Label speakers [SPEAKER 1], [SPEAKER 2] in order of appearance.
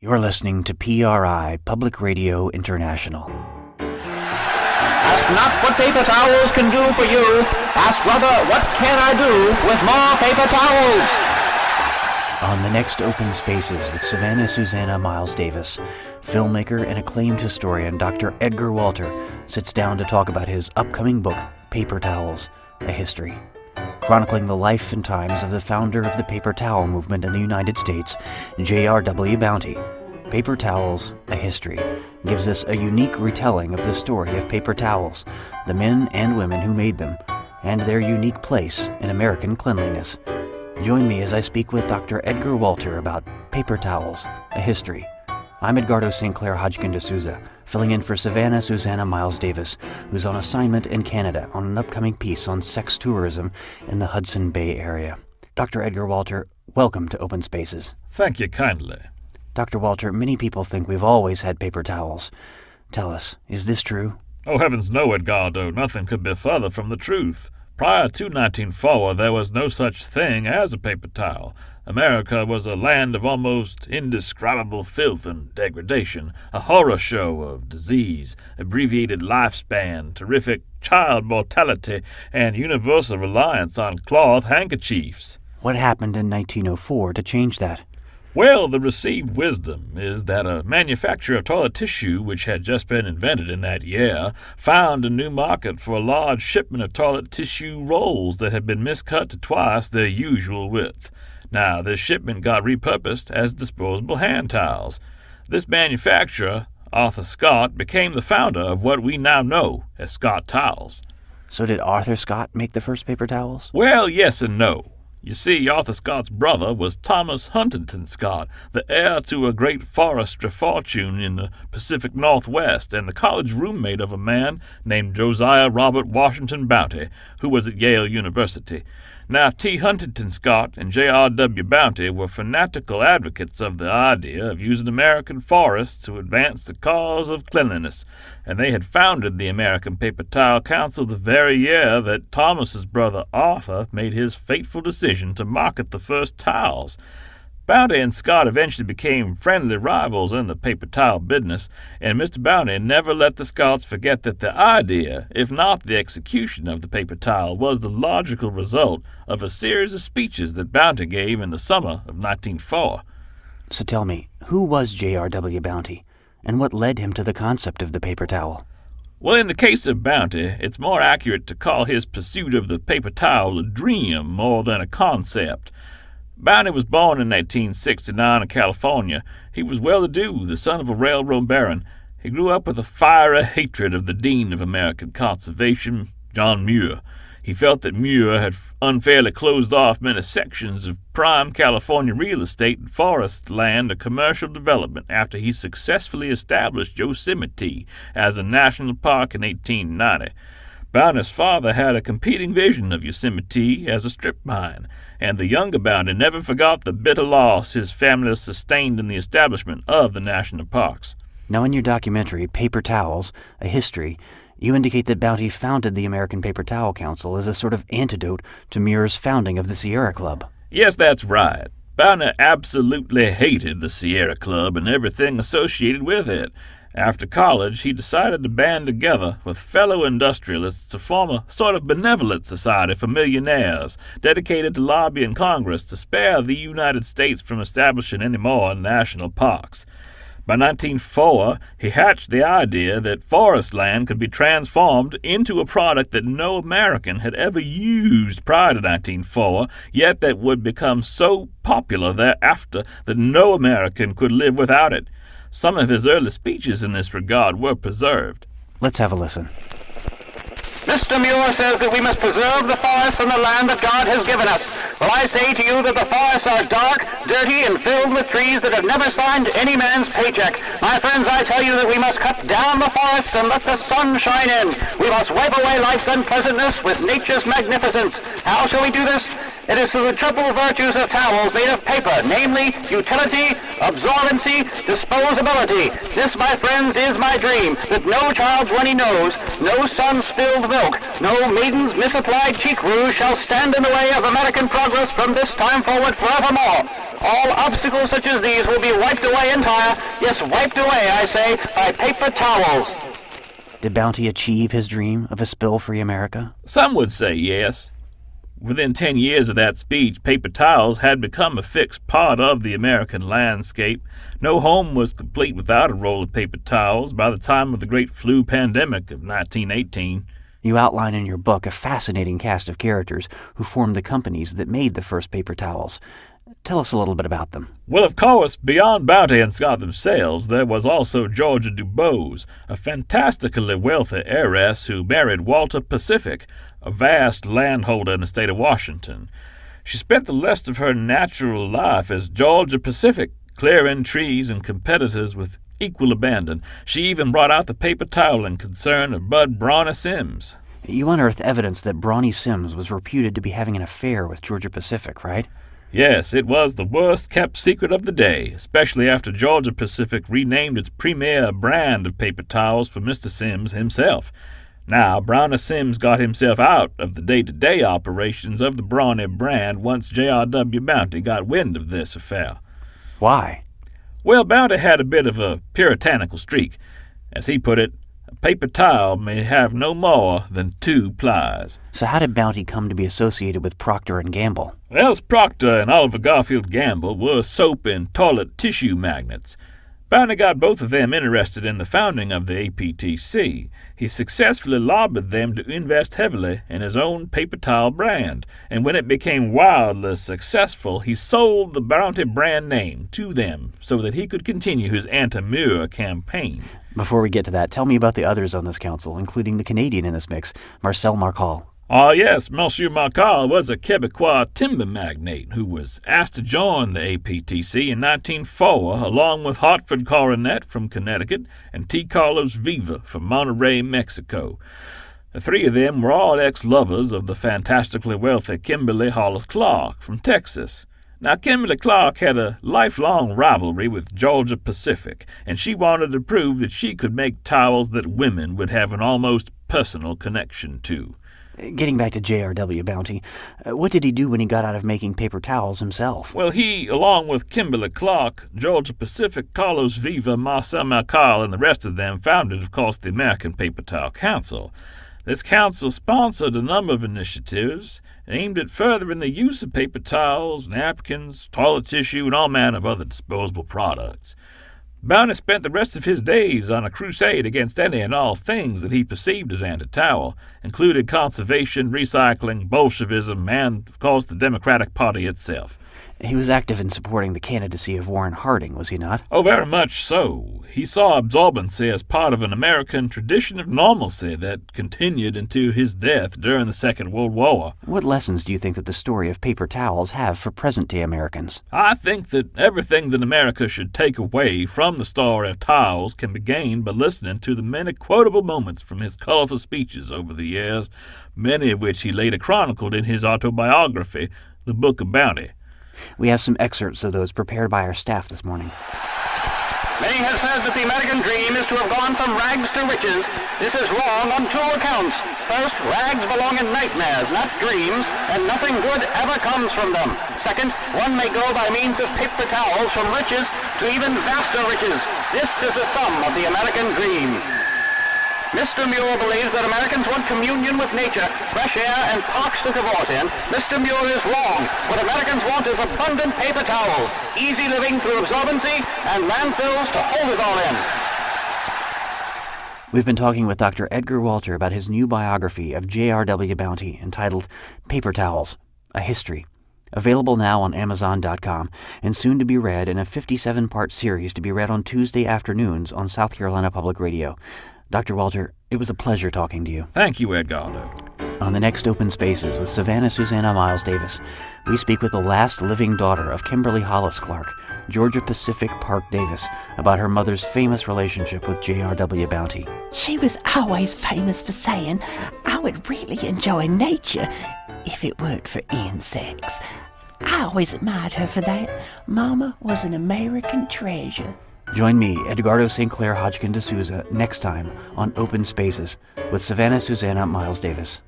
[SPEAKER 1] You're listening to PRI, Public Radio International.
[SPEAKER 2] Ask not what paper towels can do for you. Ask rather, what can I do with more paper towels?
[SPEAKER 1] On the next Open Spaces with Savannah Susanna Miles Davis, filmmaker and acclaimed historian Dr. Edgar Walter sits down to talk about his upcoming book, Paper Towels, A History. Chronicling the life and times of the founder of the paper towel movement in the United States, J.R.W. Bounty. Paper Towels, A History gives us a unique retelling of the story of paper towels, the men and women who made them, and their unique place in American cleanliness. Join me as I speak with Dr. Edgar Walter about Paper Towels, A History. I'm Edgardo St. Clair Hodgkin de Souza, filling in for Savannah Susanna Miles Davis, who's on assignment in Canada on an upcoming piece on sex tourism in the Hudson Bay area. Dr. Edgar Walter, welcome to Open Spaces.
[SPEAKER 3] Thank you kindly.
[SPEAKER 1] Dr. Walter, many people think we've always had paper towels. Tell us, is this true?
[SPEAKER 3] Oh, heavens no, Edgardo. Nothing could be further from the truth. Prior to 1904, there was no such thing as a paper towel. America was a land of almost indescribable filth and degradation, a horror show of disease, abbreviated lifespan, terrific child mortality, and universal reliance on cloth handkerchiefs.
[SPEAKER 1] What happened in 1904 to change that?
[SPEAKER 3] Well, the received wisdom is that a manufacturer of toilet tissue, which had just been invented in that year, found a new market for a large shipment of toilet tissue rolls that had been miscut to twice their usual width. Now, this shipment got repurposed as disposable hand towels. This manufacturer, Arthur Scott, became the founder of what we now know as Scott Towels.
[SPEAKER 1] So did Arthur Scott make the first paper towels?
[SPEAKER 3] Well, yes and no. You see, Arthur Scott's brother was Thomas Huntington Scott, the heir to a great forestry fortune in the Pacific Northwest and the college roommate of a man named Josiah Robert Washington Bounty, who was at Yale University. Now, T. Huntington Scott and J.R.W. Bounty were fanatical advocates of the idea of using American forests to advance the cause of cleanliness, and they had founded the American Paper Towel Council the very year that Thomas's brother Arthur made his fateful decision to market the first towels. Bounty and Scott eventually became friendly rivals in the paper towel business, and Mr. Bounty never let the Scotts forget that the idea, if not the execution of the paper towel, was the logical result of a series of speeches that Bounty gave in the summer of 1904.
[SPEAKER 1] So tell me, who was J.R.W. Bounty, and what led him to the concept of the paper towel?
[SPEAKER 3] Well, in the case of Bounty, it's more accurate to call his pursuit of the paper towel a dream more than a concept. Bounty was born in 1869 in California. He was well-to-do, the son of a railroad baron. He grew up with a fiery hatred of the Dean of American Conservation, John Muir. He felt that Muir had unfairly closed off many sections of prime California real estate and forest land to commercial development after he successfully established Yosemite as a national park in 1890. Bounty's father had a competing vision of Yosemite as a strip mine, and the younger Bounty never forgot the bitter loss his family sustained in the establishment of the national parks.
[SPEAKER 1] Now, in your documentary, Paper Towels, A History, you indicate that Bounty founded the American Paper Towel Council as a sort of antidote to Muir's founding of the Sierra Club.
[SPEAKER 3] Yes, that's right. Bounty absolutely hated the Sierra Club and everything associated with it. After college, he decided to band together with fellow industrialists to form a sort of benevolent society for millionaires, dedicated to lobbying Congress to spare the United States from establishing any more national parks. By 1904, he hatched the idea that forest land could be transformed into a product that no American had ever used prior to 1904, yet that would become so popular thereafter that no American could live without it. Some of his early speeches in this regard were preserved.
[SPEAKER 1] Let's have a listen.
[SPEAKER 2] Mr. Muir says that we must preserve the forests and the land that God has given us. Well, I say to you that the forests are dark, dirty, and filled with trees that have never signed any man's paycheck. My friends, I tell you that we must cut down the forests and let the sun shine in. We must wipe away life's unpleasantness with nature's magnificence. How shall we do this? It is to the triple virtues of towels made of paper, namely utility, absorbency, disposability. This, my friends, is my dream, that no child's runny nose, no son's spilled milk, no maiden's misapplied cheek rouge shall stand in the way of American progress from this time forward forevermore. All obstacles such as these will be wiped away entire, yes, wiped away, I say, by paper towels.
[SPEAKER 1] Did Bounty achieve his dream of a spill-free America?
[SPEAKER 3] Some would say yes. Within 10 years of that speech, paper towels had become a fixed part of the American landscape. No home was complete without a roll of paper towels by the time of the great flu pandemic of 1918.
[SPEAKER 1] You outline in your book a fascinating cast of characters who formed the companies that made the first paper towels. Tell us a little bit about them.
[SPEAKER 3] Well, of course, beyond Bounty and Scott themselves, there was also J.R.W, a fantastically wealthy heiress who married Walter Pacific, a vast landholder in the state of Washington. She spent the rest of her natural life as Georgia Pacific, clearing trees and competitors with equal abandon. She even brought out the paper toweling concern of Bud Brawny Sims.
[SPEAKER 1] You unearthed evidence that Brawny Sims was reputed to be having an affair with Georgia Pacific, right?
[SPEAKER 3] Yes, it was the worst-kept secret of the day, especially after Georgia Pacific renamed its premier brand of paper towels for Mr. Sims himself. Now, Brawny Sims got himself out of the day-to-day operations of the Brawny brand once J.R.W. Bounty got wind of this affair.
[SPEAKER 1] Why?
[SPEAKER 3] Well, Bounty had a bit of a puritanical streak. As he put it, a paper towel may have no more than 2 plies.
[SPEAKER 1] So how did Bounty come to be associated with Procter & Gamble?
[SPEAKER 3] Well, Procter and Oliver Garfield Gamble were soap and toilet tissue magnates. Bounty got both of them interested in the founding of the APTC. He successfully lobbied them to invest heavily in his own paper towel brand, and when it became wildly successful, he sold the Bounty brand name to them so that he could continue his anti-mirror campaign.
[SPEAKER 1] Before we get to that, tell me about the others on this council, including the Canadian in this mix, Marcel Marcal.
[SPEAKER 3] Ah, yes, Monsieur Marcal was a Quebecois timber magnate who was asked to join the APTC in 1904, along with Hartford Coronet from Connecticut and T. Carlos Viva from Monterrey, Mexico. The 3 of them were all ex-lovers of the fantastically wealthy Kimberly Hollis Clark from Texas. Now, Kimberly Clark had a lifelong rivalry with Georgia Pacific, and she wanted to prove that she could make towels that women would have an almost personal connection to.
[SPEAKER 1] Getting back to J.R.W. Bounty, what did he do when he got out of making paper towels himself?
[SPEAKER 3] Well, he, along with Kimberly Clark, Georgia Pacific, Carlos Viva, Marcel Marcal, and the rest of them, founded, of course, the American Paper Towel Council. This council sponsored a number of initiatives aimed at furthering the use of paper towels, napkins, toilet tissue, and all manner of other disposable products. Bounty spent the rest of his days on a crusade against any and all things that he perceived as anti-towel, including conservation, recycling, Bolshevism, and, of course, the Democratic Party itself.
[SPEAKER 1] He was active in supporting the candidacy of Warren Harding, was he not?
[SPEAKER 3] Oh, very much so. He saw absorbency as part of an American tradition of normalcy that continued into his death during the Second World War.
[SPEAKER 1] What lessons do you think that the story of paper towels have for present-day Americans?
[SPEAKER 3] I think that everything that America should take away from the story of towels can be gained by listening to the many quotable moments from his colorful speeches over the years, many of which he later chronicled in his autobiography, The Book of Bounty.
[SPEAKER 1] We have some excerpts of those prepared by our staff this morning.
[SPEAKER 2] Many have said that the American dream is to have gone from rags to riches. This is wrong on 2 accounts. First, rags belong in nightmares, not dreams, and nothing good ever comes from them. Second, one may go by means of paper towels from riches to even vaster riches. This is the sum of the American dream. Mr. Muir believes that Americans want communion with nature, fresh air, and parks to cavort in. Mr. Muir is wrong. What Americans want is abundant paper towels, easy living through absorbency, and landfills to hold it all in.
[SPEAKER 1] We've been talking with Dr. Edgar Walter about his new biography of J.R.W. Bounty entitled Paper Towels, A History. Available now on Amazon.com and soon to be read in a 57-part series to be read on Tuesday afternoons on South Carolina Public Radio. Dr. Walter, it was a pleasure talking to you.
[SPEAKER 3] Thank you, Edgar.
[SPEAKER 1] On the next Open Spaces with Savannah Susanna Miles Davis, we speak with the last living daughter of Kimberly Hollis Clark, Georgia Pacific Park Davis, about her mother's famous relationship with J.R.W. Bounty.
[SPEAKER 4] She was always famous for saying, I would really enjoy nature if it weren't for insects. I always admired her for that. Mama was an American treasure.
[SPEAKER 1] Join me, Edgardo St. Clair Hodgkin de Souza, next time on Open Spaces with Savannah Susanna Miles Davis.